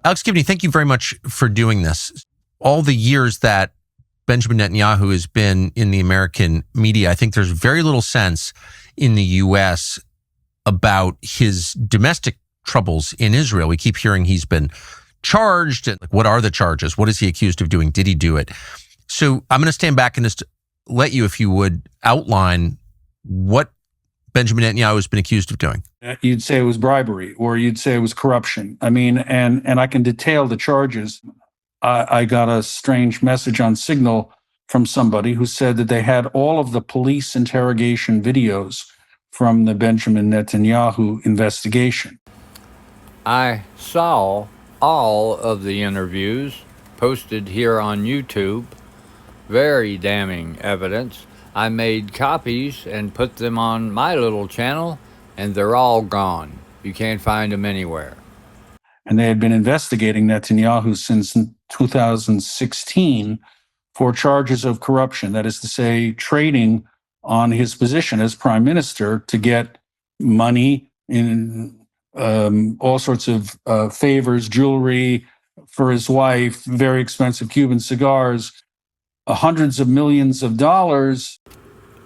Alex Gibney, thank you very much for doing this. All the years that Benjamin Netanyahu has been in the American media, I think there's very little sense in the U.S. about his domestic troubles in Israel. We keep hearing he's been charged. What are the charges? What is he accused of doing? Did he do it? So I'm going to stand back and just let you, if you would, outline what Benjamin Netanyahu has been accused of doing. You'd say it was bribery, or you'd say it was corruption. I mean, and I can detail the charges. I got a strange message on Signal from somebody who said that they had all of the police interrogation videos from the Benjamin Netanyahu investigation. I saw all of the interviews posted here on YouTube. Very damning evidence. I made copies and put them on my little channel, and they're all gone. You can't find them anywhere. And they had been investigating Netanyahu since 2016 for charges of corruption. That is to say, trading on his position as prime minister to get money in all sorts of favors, jewelry for his wife, very expensive Cuban cigars, hundreds of millions of dollars.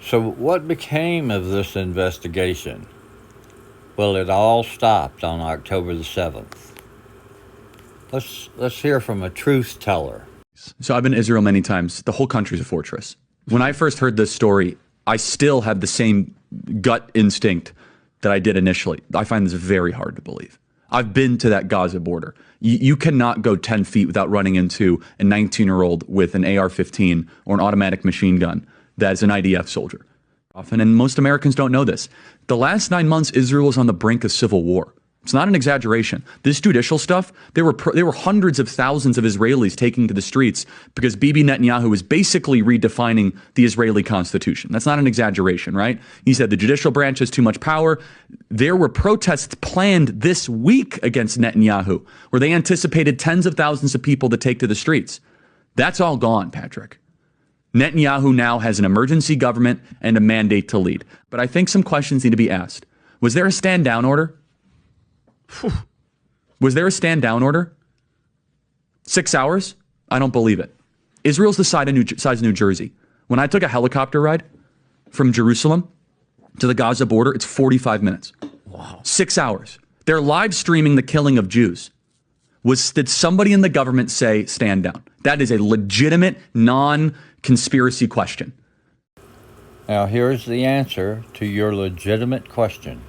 So what became of this investigation? Well, it all stopped on October the 7th. Let's hear from a truth teller. So I've been to Israel many times. The whole country's a fortress. When I first heard this story, I still had the same gut instinct that I did initially. I find this very hard to believe. I've been to that Gaza border. You cannot go 10 feet without running into a 19-year-old with an AR-15 or an automatic machine gun that's an IDF soldier. And most Americans don't know this. The last 9 months, Israel was on the brink of civil war. It's not an exaggeration. This judicial stuff, there were hundreds of thousands of Israelis taking to the streets because Bibi Netanyahu was basically redefining the Israeli constitution. That's not an exaggeration, right? He said the judicial branch has too much power. There were protests planned this week against Netanyahu, where they anticipated tens of thousands of people to take to the streets. That's all gone, Patrick. Netanyahu now has an emergency government and a mandate to lead. But I think some questions need to be asked. Was there a stand-down order? Was there a stand-down order? 6 hours? I don't believe it. Israel's the size of New Jersey. When I took a helicopter ride from Jerusalem to the Gaza border, it's 45 minutes. Wow. 6 hours. They're live streaming the killing of Jews. Did somebody in the government say stand down? That is a legitimate, non-conspiracy question. Now here's the answer to your legitimate question.